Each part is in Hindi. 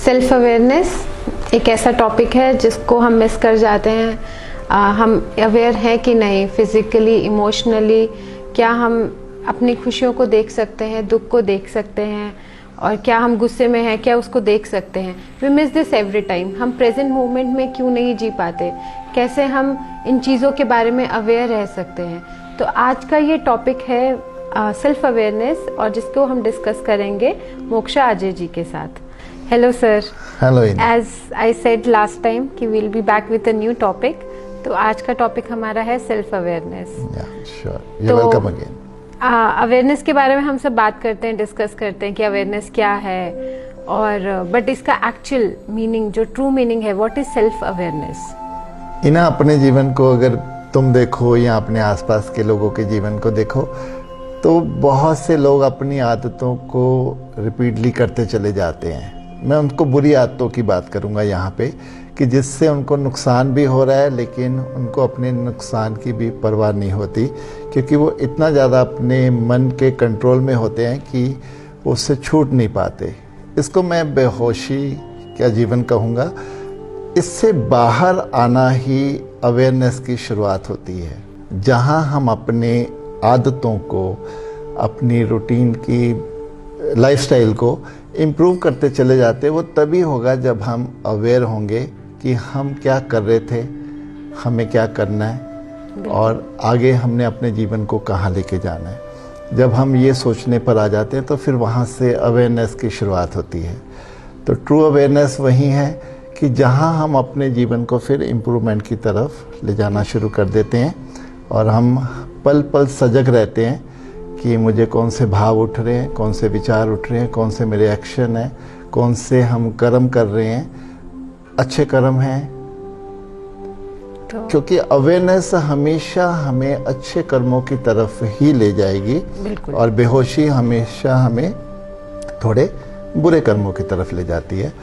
सेल्फ अवेयरनेस एक ऐसा टॉपिक है जिसको हम मिस कर जाते हैं। हम अवेयर हैं कि नहीं, फिजिकली, इमोशनली, क्या हम अपनी खुशियों को देख सकते हैं, दुख को देख सकते हैं, और क्या हम गुस्से में हैं, क्या उसको देख सकते हैं। We miss this every time. हम प्रेजेंट मोमेंट में क्यों नहीं जी पाते, कैसे हम इन चीज़ों के बारे में अवेयर रह सकते हैं। तो आज का ये टॉपिक है सेल्फ अवेयरनेस, और जिसको हम डिस्कस करेंगे मोक्षा अजय जी के साथ। Hello sir. Hello. As I said last time कि we'll be back with a new topic. तो आज का टॉपिक हमारा है सेल्फ अवेयरनेस। तो वेलकम अगेन। अवेयरनेस के बारे में हम सब बात करते हैं, डिस्कस करते हैं कि अवेयरनेस क्या है, और बट इसका एक्चुअल मीनिंग, जो ट्रू मीनिंग है, व्हाट इज सेल्फ अवेयरनेस। इना अपने जीवन को अगर तुम देखो या अपने आसपास के लोगों के जीवन को देखो, तो बहुत से लोग अपनी आदतों को रिपीटली करते चले जाते हैं। मैं उनको बुरी आदतों की बात करूंगा यहाँ पे, कि जिससे उनको नुकसान भी हो रहा है, लेकिन उनको अपने नुकसान की भी परवाह नहीं होती, क्योंकि वो इतना ज़्यादा अपने मन के कंट्रोल में होते हैं कि उससे छूट नहीं पाते। इसको मैं बेहोशी का जीवन कहूँगा। इससे बाहर आना ही अवेयरनेस की शुरुआत होती है, जहाँ हम अपने आदतों को, अपनी रूटीन की लाइफस्टाइल को इम्प्रूव करते चले जाते। वो तभी होगा जब हम अवेयर होंगे कि हम क्या कर रहे थे, हमें क्या करना है, और आगे हमने अपने जीवन को कहाँ लेके जाना है। जब हम ये सोचने पर आ जाते हैं तो फिर वहाँ से अवेयरनेस की शुरुआत होती है। तो ट्रू अवेयरनेस वही है कि जहाँ हम अपने जीवन को फिर इम्प्रूवमेंट की तरफ ले जाना शुरू कर देते हैं, और हम पल पल सजग रहते हैं कि मुझे कौन से भाव उठ रहे हैं, कौन से विचार उठ रहे हैं, कौन से मेरे एक्शन हैं, कौन से हम कर्म कर रहे हैं, अच्छे कर्म हैं। क्योंकि अवेयरनेस हमेशा हमें अच्छे कर्मों की तरफ ही ले जाएगी, और बेहोशी हमेशा हमें थोड़े बुरे कर्मों की तरफ ले जाती है।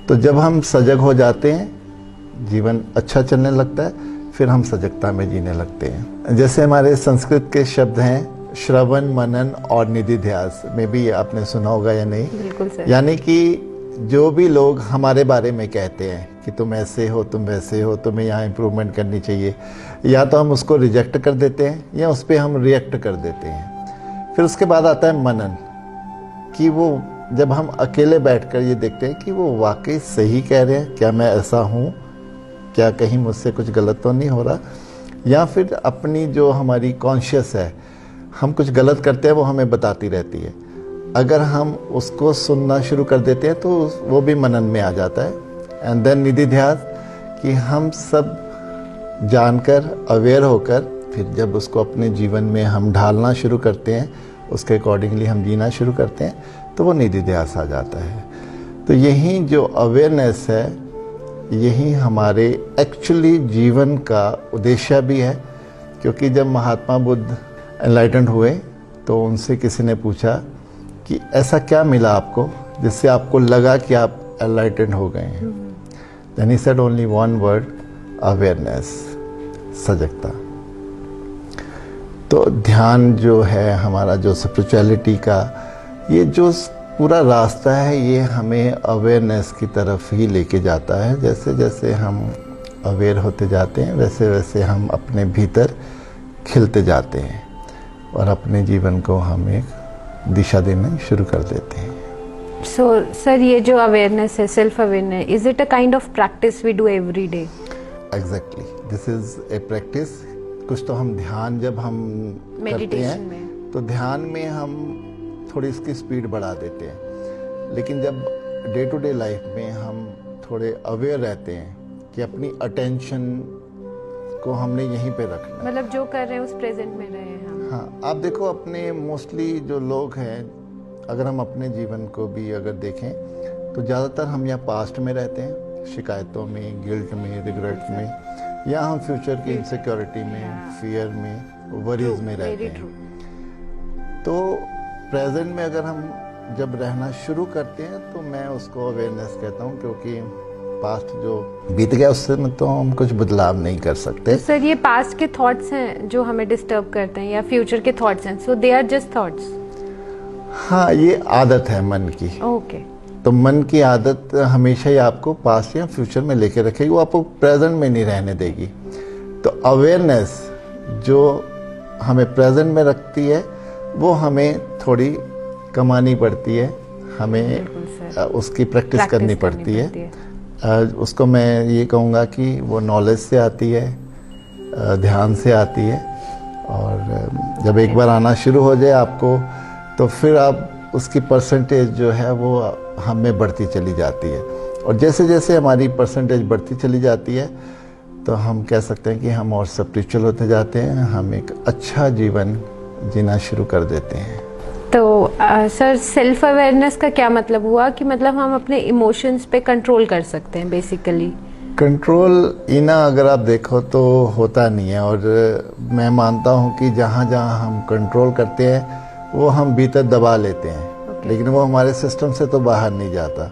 तो जब हम सजग हो जाते हैं, जीवन अच्छा चलने लगता है, फिर हम सजगता में जीने लगते हैं। जैसे हमारे संस्कृत के शब्द हैं श्रवण, मनन और निधिध्यास, में भी आपने सुना होगा या नहीं। बिल्कुल सर। यानी कि जो भी लोग हमारे बारे में कहते हैं कि तुम ऐसे हो, तुम वैसे हो, तुम्हें यहाँ इम्प्रूवमेंट करनी चाहिए, या तो हम उसको रिजेक्ट कर देते हैं या उस पर हम रिएक्ट कर देते हैं। फिर उसके बाद आता है मनन, कि वो जब हम अकेले बैठकर ये देखते हैं कि वो वाकई सही कह रहे हैं, क्या मैं ऐसा हूँ, क्या कहीं मुझसे कुछ गलत तो नहीं हो रहा, या फिर अपनी जो हमारी कॉन्शियस है, हम कुछ गलत करते हैं, वो हमें बताती रहती है। अगर हम उसको सुनना शुरू कर देते हैं तो वो भी मनन में आ जाता है। एंड देन निधिध्यास, कि हम सब जानकर, अवेयर होकर, फिर जब उसको अपने जीवन में हम ढालना शुरू करते हैं, उसके अकॉर्डिंगली हम जीना शुरू करते हैं, तो वो निधिध्यास आ जाता है। तो यही जो अवेयरनेस है, यही हमारे एक्चुअली जीवन का उद्देश्य भी है। क्योंकि जब महात्मा बुद्ध एनलाइटेंड हुए तो उनसे किसी ने पूछा कि ऐसा क्या मिला आपको जिससे आपको लगा कि आप एनलाइटेंड हो गए हैं। Then he said only one word, awareness, सजगता। तो ध्यान जो है हमारा, जो स्पिरिचुअलिटी का ये जो पूरा रास्ता है, ये हमें अवेयरनेस की तरफ ही लेके जाता है। जैसे जैसे हम अवेयर होते जाते हैं, वैसे वैसे हम अपने भीतर खिलते जाते हैं, और अपने जीवन को हम एक दिशा देना शुरू कर देते हैं। सो सर, ये जो अवेयरनेस है, self awareness, is it a kind of practice we do every day? Exactly, this is a practice. कुछ तो हम ध्यान जब हम करते हैं तो ध्यान में हम थोड़ी इसकी स्पीड बढ़ा देते हैं, लेकिन जब डे टू डे लाइफ में हम थोड़े अवेयर रहते हैं कि अपनी अटेंशन को हमने यहीं पे रखना, मतलब जो कर रहे हैं उस प्रेजेंट में रहे हैं हम। हाँ, आप देखो अपने मोस्टली जो लोग हैं, अगर हम अपने जीवन को भी अगर देखें तो ज़्यादातर हम यहाँ पास्ट में रहते हैं, शिकायतों में, गिल्ट में, रिग्रेट में, या हम फ्यूचर की इनसिक्योरिटी में, फियर में, वरीज में रहते हैं। तो प्रेजेंट में अगर हम जब रहना शुरू करते हैं तो मैं उसको अवेयरनेस कहता हूँ, क्योंकि पास्ट जो बीत गया उससे में तो हम कुछ बदलाव नहीं कर सकते। तो सर, ये पास्ट के थॉट्स हैं जो हमें डिस्टर्ब करते हैं, या फ्यूचर के थॉट्स हैं, सो दे आर जस्ट थॉट्स? हाँ, ये आदत है मन की। ओके। तो मन की आदत हमेशा ही आपको पास्ट या फ्यूचर में लेके रखेगी, वो आपको प्रेजेंट में नहीं रहने देगी। तो अवेयरनेस जो हमें प्रेजेंट में रखती है वो हमें थोड़ी कमानी पड़ती है, हमें उसकी प्रैक्टिस करनी पड़ती है। उसको मैं ये कहूँगा कि वो नॉलेज से आती है, ध्यान से आती है, और जब एक बार आना शुरू हो जाए आपको, तो फिर आप उसकी परसेंटेज जो है वो हमें बढ़ती चली जाती है। और जैसे जैसे हमारी परसेंटेज बढ़ती चली जाती है तो हम कह सकते हैं कि हम और स्पिरिचुअल होते जाते हैं, हम एक अच्छा जीवन जीना शुरू कर देते हैं। तो सर, सेल्फ अवेयरनेस का क्या मतलब हुआ कि मतलब हम अपने इमोशंस पे कंट्रोल कर सकते हैं बेसिकली? कंट्रोल इना अगर आप देखो तो होता नहीं है, और मैं मानता हूँ कि जहाँ जहाँ हम कंट्रोल करते हैं वो हम भीतर दबा लेते हैं, लेकिन वो हमारे सिस्टम से तो बाहर नहीं जाता,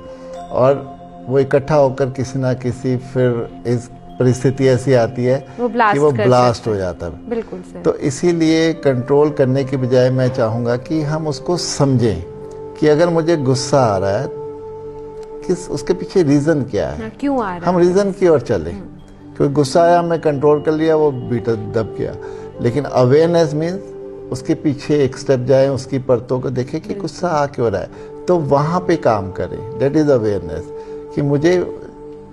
और वो इकट्ठा होकर किसी ना किसी फिर इस परिस्थिति ऐसी आती है कि वो ब्लास्ट हो जाता है। बिल्कुल सर। तो इसीलिए कंट्रोल करने की बजाय मैं चाहूँगा कि हम उसको समझें कि अगर मुझे गुस्सा आ रहा है, किस उसके पीछे रीज़न क्या है, क्यों आ रहा है, हम रीज़न की ओर चलें। क्योंकि गुस्सा आया, मैं कंट्रोल कर लिया, वो भीतर दब गया, लेकिन अवेयरनेस मीन्स उसके पीछे एक स्टेप जाए, उसकी परतों को देखें कि गुस्सा आ क्यों रहा है, तो वहाँ पे काम करें। दैट इज़ अवेयरनेस, कि मुझे,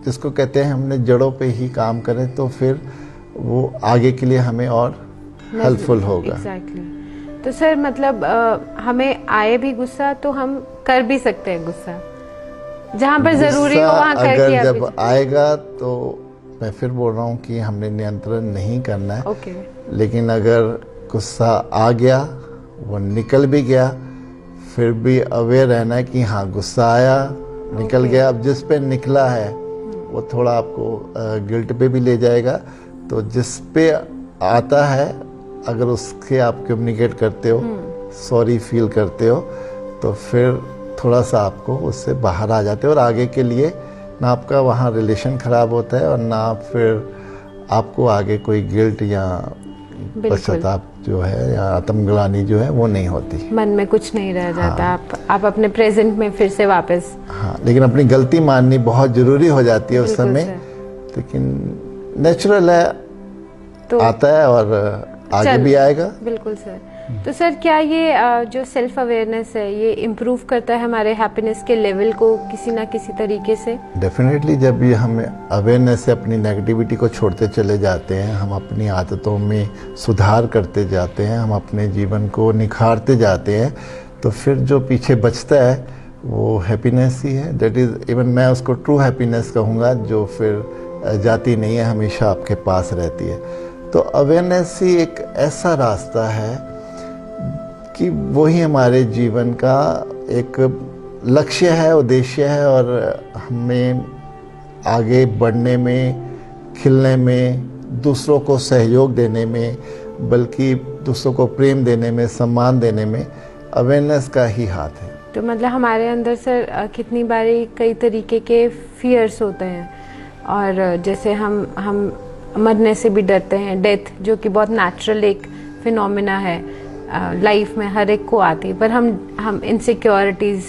जिसको कहते हैं हमने जड़ों पे ही काम करें, तो फिर वो आगे के लिए हमें और हेल्पफुल होगा। एग्जैक्टली। तो सर मतलब हमें आए भी गुस्सा तो हम कर भी सकते हैं गुस्सा, जहाँ पर जरूरी हो वहाँ करके। अगर जब आएगा तो मैं फिर बोल रहा हूँ कि हमने नियंत्रण नहीं करना है। ओके। लेकिन अगर गुस्सा आ गया, वो निकल भी गया, फिर भी अवेयर रहना है कि हाँ गुस्सा आया, निकल गया। अब जिस पे निकला है वो थोड़ा आपको गिल्ट पे भी ले जाएगा, तो जिस पे आता है अगर उसके आप कम्युनिकेट करते हो, सॉरी फील करते हो, तो फिर थोड़ा सा आपको उससे बाहर आ जाते हो, और आगे के लिए ना आपका वहाँ रिलेशन ख़राब होता है, और ना फिर आपको आगे कोई गिल्ट या पश्चाताप जो है या आत्मग्लानि जो है वो नहीं होती, मन में कुछ नहीं रह जाता। हाँ। आप अपने प्रेजेंट में फिर से वापस। हाँ, लेकिन अपनी गलती माननी बहुत जरूरी हो जाती है उस समय, लेकिन नेचुरल है, तो आता है और आगे भी आएगा। बिल्कुल सर। तो सर क्या ये जो सेल्फ अवेयरनेस है ये इम्प्रूव करता है हमारे हैप्पीनेस के लेवल को किसी ना किसी तरीके से? डेफिनेटली, जब ये हम अवेयरनेस से अपनी नेगेटिविटी को छोड़ते चले जाते हैं, हम अपनी आदतों में सुधार करते जाते हैं, हम अपने जीवन को निखारते जाते हैं, तो फिर जो पीछे बचता है वो हैप्पीनेस ही है। दैट इज़, इवन मैं उसको ट्रू हैप्पीनेस कहूँगा, जो फिर जाती नहीं है, हमेशा आपके पास रहती है। तो अवेयरनेस ही एक ऐसा रास्ता है कि वही हमारे जीवन का एक लक्ष्य है, उद्देश्य है, और हमें आगे बढ़ने में, खिलने में, दूसरों को सहयोग देने में, बल्कि दूसरों को प्रेम देने में, सम्मान देने में अवेयरनेस का ही हाथ है। तो मतलब हमारे अंदर सर कितनी बारी कई तरीके के फियर्स होते हैं, और जैसे हम मरने से भी डरते हैं, डेथ जो कि बहुत नेचुरल एक फिनोमिना है, लाइफ में हर एक को आती है, पर हम इनसिक्योरिटीज़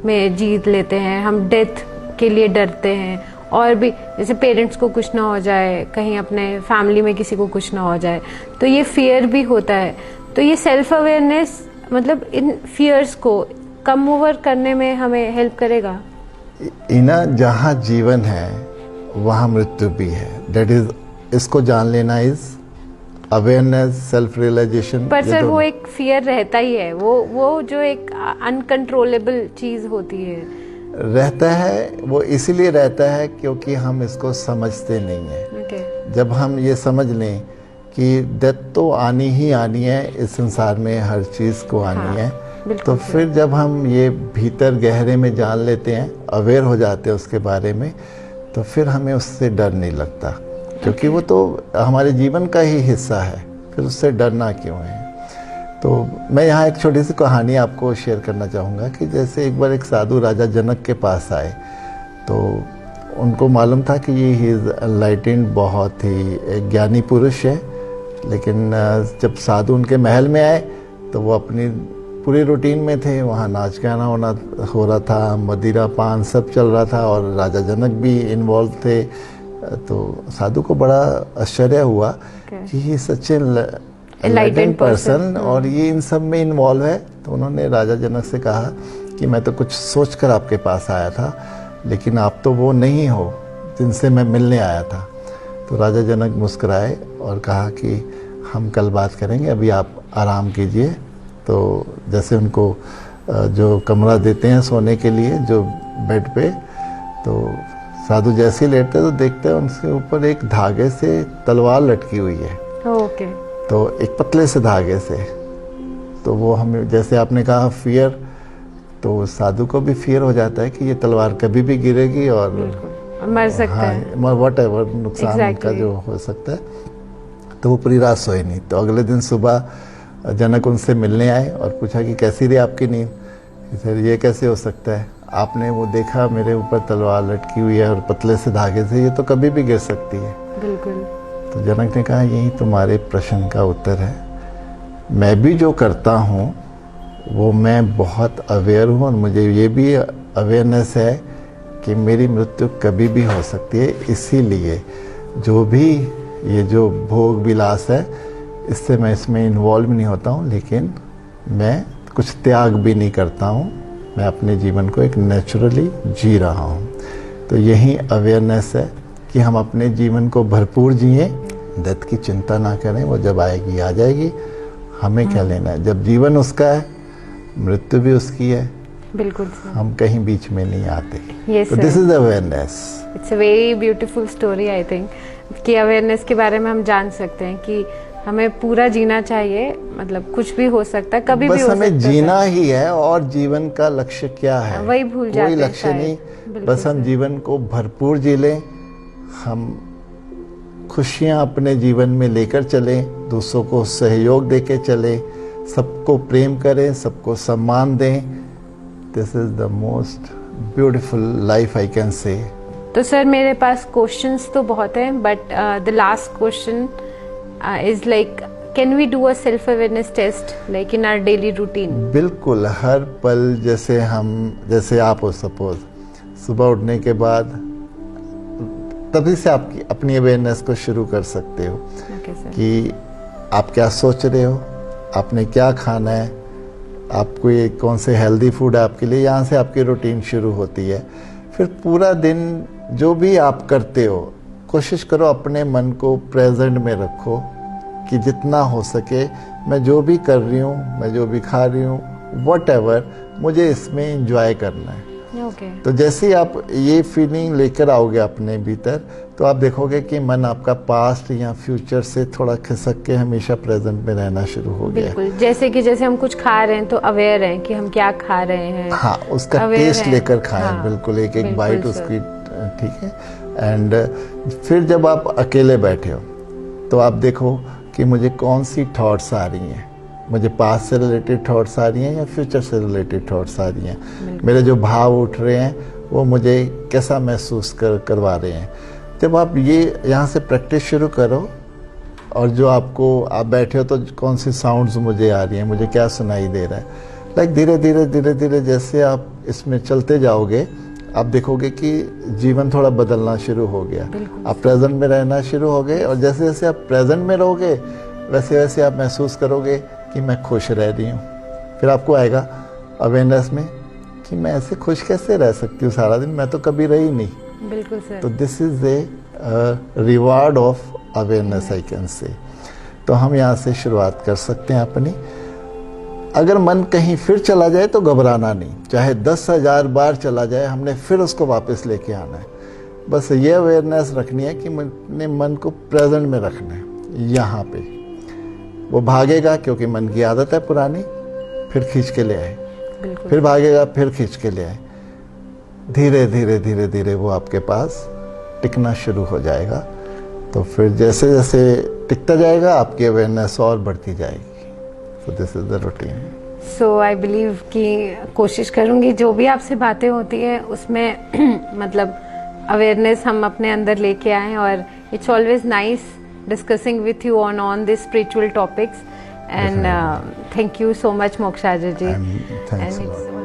में जीत लेते हैं, हम डेथ के लिए डरते हैं, और भी जैसे पेरेंट्स को कुछ ना हो जाए, कहीं अपने फैमिली में किसी को कुछ ना हो जाए, तो ये फियर भी होता है। तो ये सेल्फ अवेयरनेस मतलब इन फियर्स को कम ओवर करने में हमें हेल्प करेगा? इना जहाँ जीवन है वहाँ मृत्यु भी है। दैट इज, इसको जान लेना इज अवेयरनेस, सेल्फ रियलाइजेशन। पर सर वो एक फियर रहता ही है, वो जो एक अनकंट्रोलेबल चीज होती है, रहता है। वो इसीलिए रहता है क्योंकि हम इसको समझते नहीं है। जब हम ये समझ लें कि डेथ तो आनी ही आनी है, इस संसार में हर चीज़ को आनी है, तो फिर जब हम ये भीतर गहरे में जान लेते हैं, अवेयर हो जाते हैं उसके बारे में, तो फिर हमें उससे डर नहीं लगता, क्योंकि वो तो हमारे जीवन का ही हिस्सा है, फिर उससे डरना क्यों है। तो मैं यहाँ एक छोटी सी कहानी आपको शेयर करना चाहूँगा कि जैसे एक बार एक साधु राजा जनक के पास आए, तो उनको मालूम था कि ये ही इज़ एनलाइटेंड, बहुत ही ज्ञानी पुरुष है, लेकिन जब साधु उनके महल में आए तो वो अपनी पूरे रूटीन में थे, वहाँ नाच गाना होना हो रहा था, मदिरा पान सब चल रहा था और राजा जनक भी इन्वॉल्व थे। तो साधु को बड़ा आश्चर्य हुआ कि ये सच एनलाइटेंड पर्सन और ये इन सब में इन्वॉल्व है। तो उन्होंने राजा जनक से कहा कि मैं तो कुछ सोचकर आपके पास आया था, लेकिन आप तो वो नहीं हो जिनसे मैं मिलने आया था। तो राजा जनक मुस्कुराए और कहा कि हम कल बात करेंगे, अभी आप आराम कीजिए। तो जैसे उनको जो कमरा देते हैं सोने के लिए, जो बेड पे, तो साधु जैसे ही लेटते तो देखते हैं उनके ऊपर एक धागे से तलवार लटकी हुई है। ओके। तो एक पतले से धागे से। तो वो हमें, जैसे आपने कहा फियर, तो साधु को भी फियर हो जाता है कि ये तलवार कभी भी गिरेगी और मर सकता है, व्हाटएवर नुकसान उनका जो हो सकता है। तो वो पूरी रात सोए नहीं। तो अगले दिन सुबह जनक उनसे मिलने आए और पूछा कि कैसी रही आपकी नींद। सर ये कैसे हो सकता है, आपने वो देखा मेरे ऊपर तलवार लटकी हुई है और पतले से धागे से, ये तो कभी भी गिर सकती है। बिल्कुल। तो जनक ने कहा यही तुम्हारे प्रश्न का उत्तर है। मैं भी जो करता हूँ वो मैं बहुत अवेयर हूँ और मुझे ये भी अवेयरनेस है कि मेरी मृत्यु कभी भी हो सकती है। इसीलिए जो भी ये जो भोग विलास है, इससे मैं इसमें इन्वॉल्व नहीं होता हूँ, लेकिन मैं कुछ त्याग भी नहीं करता हूँ। मैं अपने जीवन को एक नेचुरली जी रहा हूँ। तो यही अवेयरनेस है कि हम अपने जीवन को भरपूर जिए, डेथ की चिंता ना करें, वो जब आएगी आ जाएगी, हमें क्या लेना है। जब जीवन उसका है, मृत्यु भी उसकी है। बिल्कुल सर। हम कहीं बीच में नहीं आते। Yes, तो sir. This is awareness. It's a very beautiful story I think, कि अवेयरनेस के बारे में हम जान सकते हैं कि हमें पूरा जीना चाहिए, मतलब कुछ भी हो सकता है, कभी भी बस हो सकता है। हमें जीना ही है, और जीवन का लक्ष्य क्या है वही भूल जाते हैं कोई लक्ष्य शायद। नहीं। बिल्कुल बस हम सर। जीवन को भरपूर जी लें, हम खुशियां अपने जीवन में लेकर चलें, दूसरों को सहयोग देके चलें, सबको प्रेम करें, सबको सम्मान दें। This is the most beautiful life I can say. तो सर मेरे पास क्वेश्चंस तो बहुत हैं, but the last question is like, can we do a self awareness test like in our daily routine? बिल्कुल, हर पल जैसे आप हो, सपोज सुबह उठने के बाद तभी से आपकी अपनी अवेयरनेस को शुरू कर सकते हो। Okay sir. कि आप क्या सोच रहे हो, आपने क्या खाना है, आपको ये कौन से हेल्दी फूड है आपके लिए, यहाँ से आपकी रूटीन शुरू होती है। फिर पूरा दिन जो भी आप करते हो, कोशिश करो अपने मन को प्रेजेंट में रखो कि जितना हो सके मैं जो भी कर रही हूँ, मैं जो भी खा रही हूँ, व्हाटएवर, मुझे इसमें एंजॉय करना है। ओके। तो जैसे ही आप ये फीलिंग लेकर आओगे अपने भीतर, तो आप देखोगे कि मन आपका पास्ट या फ्यूचर से थोड़ा खिसक के हमेशा प्रेजेंट में रहना शुरू हो गया। बिल्कुल, जैसे हम कुछ खा रहे हैं तो अवेयर हैं कि हम क्या खा रहे हैं। हाँ, उसका Aware टेस्ट हैं। लेकर खाएं। हाँ, बिल्कुल, एक बिल्कुल बाइट सर। उसकी, ठीक है। एंड फिर जब आप अकेले बैठे हो तो आप देखो कि मुझे कौन सी थॉट्स आ रही हैं, मुझे पास्ट से रिलेटेड थॉट्स आ रही हैं या फ्यूचर से रिलेटेड थॉट्स आ रही हैं, मेरे जो भाव उठ रहे हैं वो मुझे कैसा महसूस करवा रहे हैं। जब आप ये यहाँ से प्रैक्टिस शुरू करो, और जो आप बैठे हो तो कौन सी साउंड्स मुझे आ रही हैं, मुझे क्या सुनाई दे रहा है, लाइक धीरे धीरे जैसे आप इसमें चलते जाओगे, आप देखोगे कि जीवन थोड़ा बदलना शुरू हो गया। आप प्रेजेंट में रहना शुरू हो गए, और जैसे जैसे आप प्रेजेंट में रहोगे वैसे वैसे आप महसूस करोगे कि मैं खुश रह रही हूँ। फिर आपको आएगा अवेयरनेस में कि मैं ऐसे खुश कैसे रह सकती हूँ सारा दिन, मैं तो कभी रही नहीं। बिल्कुल सर। तो this is a reward of awareness I can say. तो हम यहाँ से शुरुआत कर सकते हैं अपनी। अगर मन कहीं फिर चला जाए तो घबराना नहीं, चाहे 10,000 बार चला जाए, हमने फिर उसको वापस लेके आना है। बस ये अवेयरनेस रखनी है कि अपने मन को प्रेजेंट में रखना है। यहाँ पे वो भागेगा क्योंकि मन की आदत है पुरानी, फिर खींच के ले आए, फिर भागेगा, फिर खींच के ले आए। धीरे धीरे वो आपके पास टिकना शुरू हो जाएगा। तो फिर जैसे जैसे टिकता जाएगा आपकी अवेयरनेस और बढ़ती जाएगी। So this is the routine. So I believe कि कोशिश करूँगी जो भी आपसे बातें होती है उसमें मतलब अवेयरनेस हम अपने अंदर लेके आएं, और it's always nice discussing with you on this spiritual topics, And thank you so much, Mokshaja ji. And thanks And a lot. it's